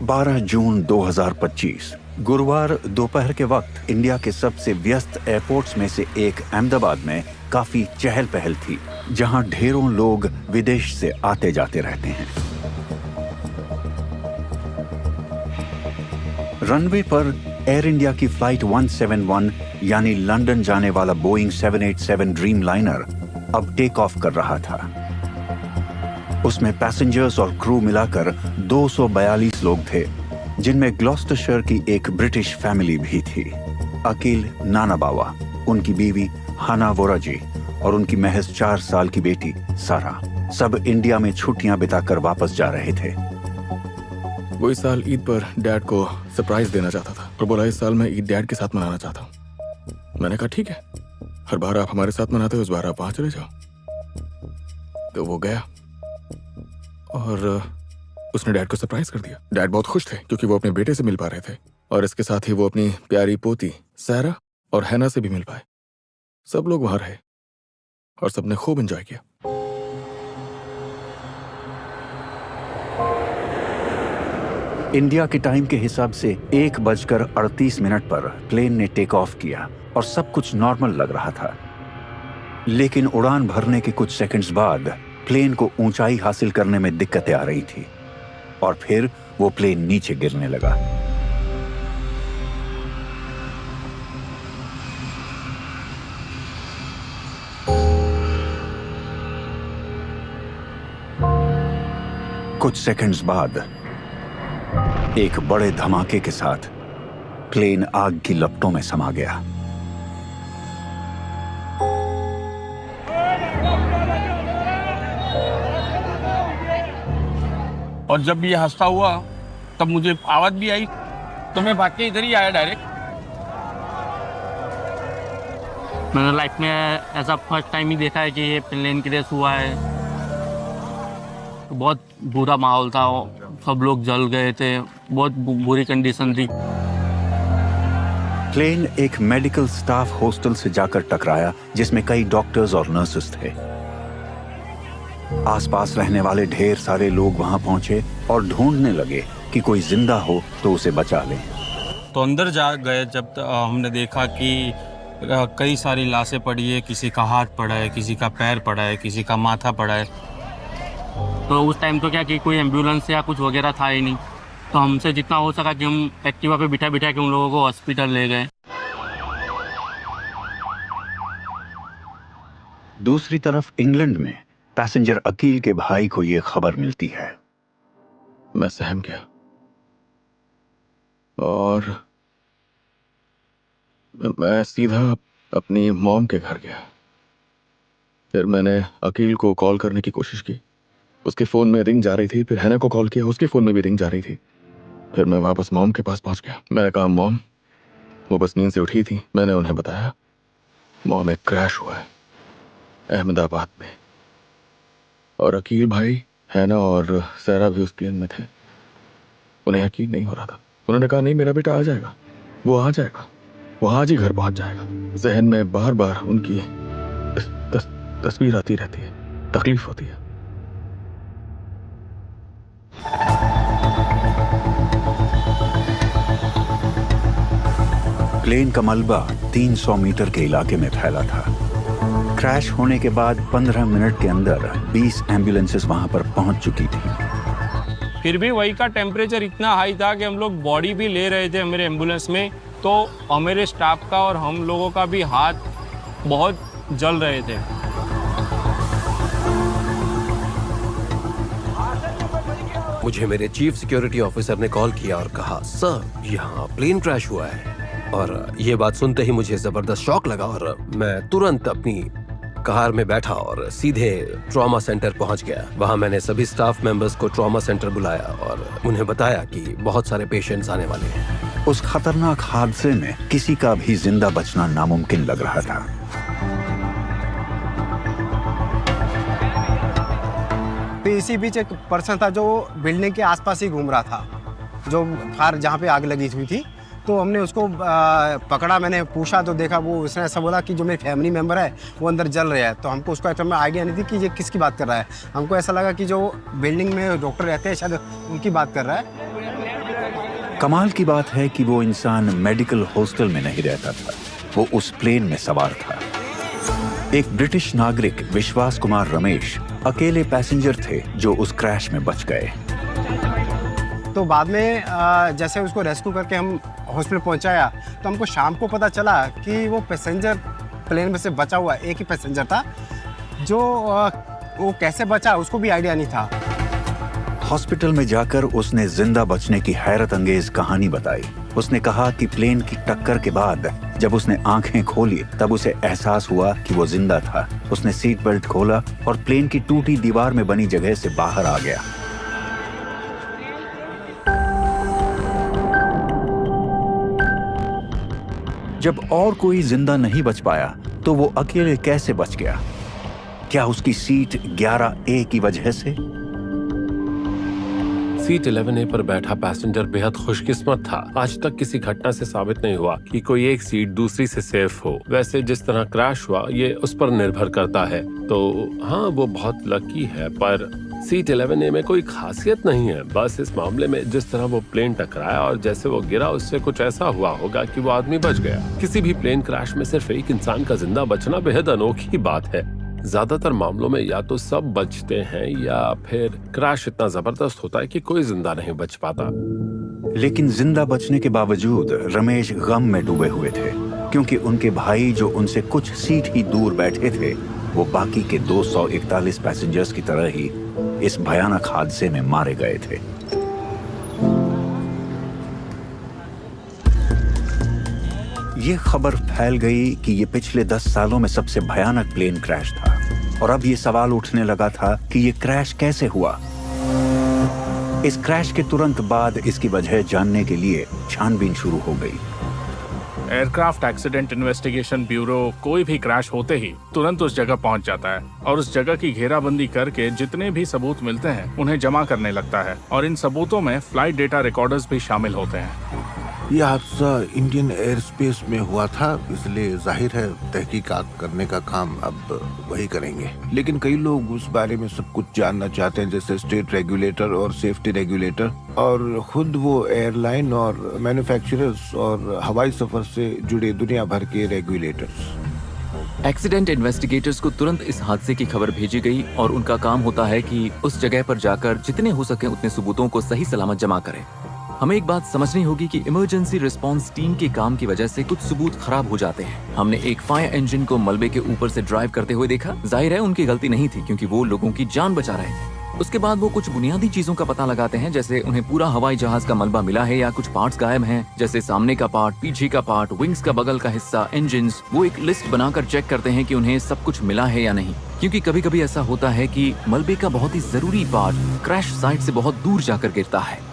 12 जून 2025 गुरुवार दोपहर के वक्त इंडिया के सबसे व्यस्त एयरपोर्ट्स में से एक अहमदाबाद में काफी चहल पहल थी, जहां ढेरों लोग विदेश से आते जाते रहते हैं। रनवे पर एयर इंडिया की फ्लाइट 171 यानी लंदन जाने वाला बोइंग 787 ड्रीम लाइनर अब टेक ऑफ कर रहा था। उसमें पैसेंजर्स और क्रू मिलाकर 242 लोग थे, जिनमें ग्लॉस्टरशायर की एक ब्रिटिश फैमिली भी थी। अकील नानाबावा, उनकी बीवी हाना वोरा जी और उनकी महज 4 साल की बेटी सारा सब इंडिया में छुट्टियां बिताकर वापस जा रहे थे। वो इस साल ईद पर डैड को सरप्राइज देना चाहता था और बोला इस साल मैं ईद डैड के साथ मनाना चाहता हूँ। मैंने कहा ठीक है, हर बार आप हमारे साथ मनाते हो, इस बार आप वहां चले जाओ। तो वो गया और उसने डैड को सरप्राइज कर दिया। डैड बहुत खुश थे क्योंकि वो अपने बेटे से मिल पा रहे थे और इसके साथ ही वो अपनी प्यारी पोती सारा और हैना से भी मिल पाए। सब लोग वहां रहे और सबने खूब एंजॉय किया। इंडिया के टाइम के हिसाब से 1:38 पर प्लेन ने टेक ऑफ किया और सब कुछ नॉर्मल लग रहा था। लेकिन उड़ान भरने के कुछ सेकंड्स बाद प्लेन को ऊंचाई हासिल करने में दिक्कतें आ रही थी और फिर वो प्लेन नीचे गिरने लगा। कुछ सेकंड्स बाद एक बड़े धमाके के साथ प्लेन आग की लपटों में समा गया। और जब ये हादसा हुआ तब मुझे आवाज भी आई तो मैं भाग के इधर ही आया डायरेक्ट। मैंने लाइफ में ऐसा फर्स्ट टाइम ही देखा है कि ये प्लेन क्रैश हुआ है। बहुत बुरा माहौल था, सब लोग जल गए थे, बहुत बुरी कंडीशन थी। प्लेन एक मेडिकल स्टाफ हॉस्टल से जाकर टकराया जिसमें कई डॉक्टर्स और नर्सेस थे। आसपास रहने वाले ढेर सारे लोग वहां पहुंचे और ढूंढने लगे कि कोई जिंदा हो तो उसे बचा ले। तो अंदर जा गए जब हमने देखा कि कई सारी लाशें पड़ी है, किसी का हाथ पड़ा है, किसी का पैर पड़ा है, किसी का माथा पड़ा है। तो उस टाइम तो क्या कि कोई एम्बुलेंस या कुछ वगैरह था ही नहीं, तो हमसे जितना हो सका कि हम एक्टिवा पे बिठा बिठा के उन लोगों को हॉस्पिटल ले गए। दूसरी तरफ इंग्लैंड में पैसेंजर अकील के भाई को यह खबर मिलती है। मैं सहम गया और मैं सीधा अपनी मॉम के घर गया। फिर मैंने अकील को कॉल करने की कोशिश की, उसके फोन में रिंग जा रही थी। फिर हैना को कॉल किया, उसके फोन में भी रिंग जा रही थी। फिर मैं वापस मॉम के पास पहुंच गया। मैंने कहा मॉम, वो बस नींद से उठी थी। मैंने उन्हें बताया मॉम, एक क्रैश हुआ है अहमदाबाद में और अकील भाई, हैना और सारा भी उस प्लेन में थे। उन्हें यकीन नहीं हो रहा था। उन्होंने कहा नहीं, मेरा बेटा आ जाएगा, वो आ जाएगा, वो आज ही घर पहुंच जाएगा। जहन में बार बार उनकी तस्वीर आती रहती है, तकलीफ होती है। प्लेन का मलबा 300 मीटर के इलाके में फैला था। क्रैश होने के बाद 15 मिनट के अंदर 20 एम्बुलेंसेस वहां पर पहुंच चुकी थी। फिर भी वही का टेम्परेचर इतना हाई था कि हम लोग बॉडी भी ले रहे थे हमारे एम्बुलेंस में, तो हमारे स्टाफ का और हम लोगों का भी हाथ बहुत जल रहे थे। मुझे मेरे चीफ सिक्योरिटी ऑफिसर ने कॉल किया और कहा सर, यहाँ प्लेन क्रैश हुआ है। और ये बात सुनते ही मुझे जबरदस्त शॉक लगा और मैं तुरंत अपनी कार में बैठा और सीधे ट्रॉमा सेंटर पहुंच गया। वहां मैंने सभी स्टाफ मेंबर्स को ट्रॉमा सेंटर बुलाया और उन्हें बताया कि बहुत सारे पेशेंट्स आने वाले हैं। उस खतरनाक हादसे में किसी का भी जिंदा बचना नामुमकिन लग रहा था। इसी बीच एक पर्सन था जो बिल्डिंग के आसपास ही घूम रहा था, जो फायर जहाँ पे आग लगी हुई थी। तो हमने उसको पकड़ा, मैंने पूछा तो देखा वो उसने ऐसा बोला कि जो मेरे फैमिली मेम्बर है वो अंदर जल रहे हैं। तो हमको उसका एकदम आइडिया नहीं थी कि ये किसकी बात कर रहा है। हमको ऐसा लगा कि जो बिल्डिंग में डॉक्टर रहते हैं शायद उनकी बात कर रहा है। कमाल की बात है कि वो इंसान मेडिकल हॉस्टल में नहीं रहता था, वो उस प्लेन में सवार था। एक ब्रिटिश नागरिक विश्वास कुमार रमेश अकेले पैसेंजर थे जो उस क्रैश में बच गए। तो बाद में जैसे उसको रेस्क्यू करके हम हॉस्पिटल पहुंचाया तो हमको शाम को पता चला कि वो पैसेंजर प्लेन में से बचा हुआ एक ही पैसेंजर था, जो वो कैसे बचा उसको भी आइडिया नहीं था। हॉस्पिटल में जाकर उसने जिंदा बचने की हैरत अंगेज कहानी बताई। उसने कहा कि प्लेन की टक्कर के बाद जब उसने आंखें खोली तब उसे एहसास हुआ कि वो जिंदा था। उसने सीट बेल्ट खोला और प्लेन की टूटी दीवार में बनी जगह से बाहर आ गया। जब और कोई जिंदा नहीं बच पाया तो वो अकेले कैसे बच गया? क्या उसकी सीट 11A की वजह से? सीट 11A पर बैठा पैसेंजर बेहद खुशकिस्मत था। आज तक किसी घटना से साबित नहीं हुआ कि कोई एक सीट दूसरी से सेफ हो। वैसे जिस तरह क्रैश हुआ ये उस पर निर्भर करता है। तो हाँ, वो बहुत लकी है, पर सीट 11A में कोई खासियत नहीं है। बस इस मामले में जिस तरह वो प्लेन टकराया और जैसे वो गिरा उससे कुछ ऐसा हुआ होगा कि वो आदमी बच गया। किसी भी प्लेन क्रैश में सिर्फ एक इंसान का जिंदा बचना बेहद अनोखी बात है। ज्यादातर मामलों में या तो सब बचते हैं या फिर क्रैश इतना जबरदस्त होता है कि कोई जिंदा नहीं बच पाता। लेकिन जिंदा बचने के बावजूद रमेश गम में डूबे हुए थे, क्योंकि उनके भाई जो उनसे कुछ सीट ही दूर बैठे थे वो बाकी के 241 पैसेंजर्स की तरह ही इस भयानक हादसे में मारे गए थे। ये खबर फैल गई कि ये पिछले 10 सालों में सबसे भयानक प्लेन क्रैश था और अब ये सवाल उठने लगा था कि ये क्रैश कैसे हुआ। इस क्रैश के तुरंत बाद इसकी वजह जानने के लिए छानबीन शुरू हो गई। एयरक्राफ्ट एक्सीडेंट इन्वेस्टिगेशन ब्यूरो कोई भी क्रैश होते ही तुरंत उस जगह पहुंच जाता है और उस जगह की घेराबंदी करके जितने भी सबूत मिलते हैं उन्हें जमा करने लगता है, और इन सबूतों में फ्लाइट डेटा रिकॉर्डर्स भी शामिल होते हैं। यह हादसा इंडियन एयर स्पेस में हुआ था, इसलिए जाहिर है तहकीकात करने का काम अब वही करेंगे। लेकिन कई लोग उस बारे में सब कुछ जानना चाहते हैं, जैसे स्टेट रेगुलेटर और सेफ्टी रेगुलेटर, और खुद वो एयरलाइन और मैन्युफैक्चरर्स और हवाई सफर से जुड़े दुनिया भर के रेगुलेटर्स। एक्सीडेंट इन्वेस्टिगेटर्स को तुरंत इस हादसे की खबर भेजी गई और उनका काम होता है कि उस जगह पर जाकर जितने हो सके उतने सबूतों को सही सलामत जमा करें। हमें एक बात समझनी होगी कि इमरजेंसी रिस्पांस टीम के काम की वजह से कुछ सबूत खराब हो जाते हैं। हमने एक फायर इंजन को मलबे के ऊपर से ड्राइव करते हुए देखा। जाहिर है उनकी गलती नहीं थी, क्योंकि वो लोगों की जान बचा रहे थे। उसके बाद वो कुछ बुनियादी चीजों का पता लगाते हैं, जैसे उन्हें पूरा हवाई जहाज का मलबा मिला है या कुछ पार्ट्स गायब हैं, जैसे सामने का पार्ट, पीछे का पार्ट, विंग्स का बगल का हिस्सा, इंजन। वो एक लिस्ट बनाकर चेक करते हैं कि उन्हें सब कुछ मिला है या नहीं, क्योंकि कभी कभी ऐसा होता है कि मलबे का बहुत ही जरूरी पार्ट क्रैश साइट से बहुत दूर जाकर गिरता है।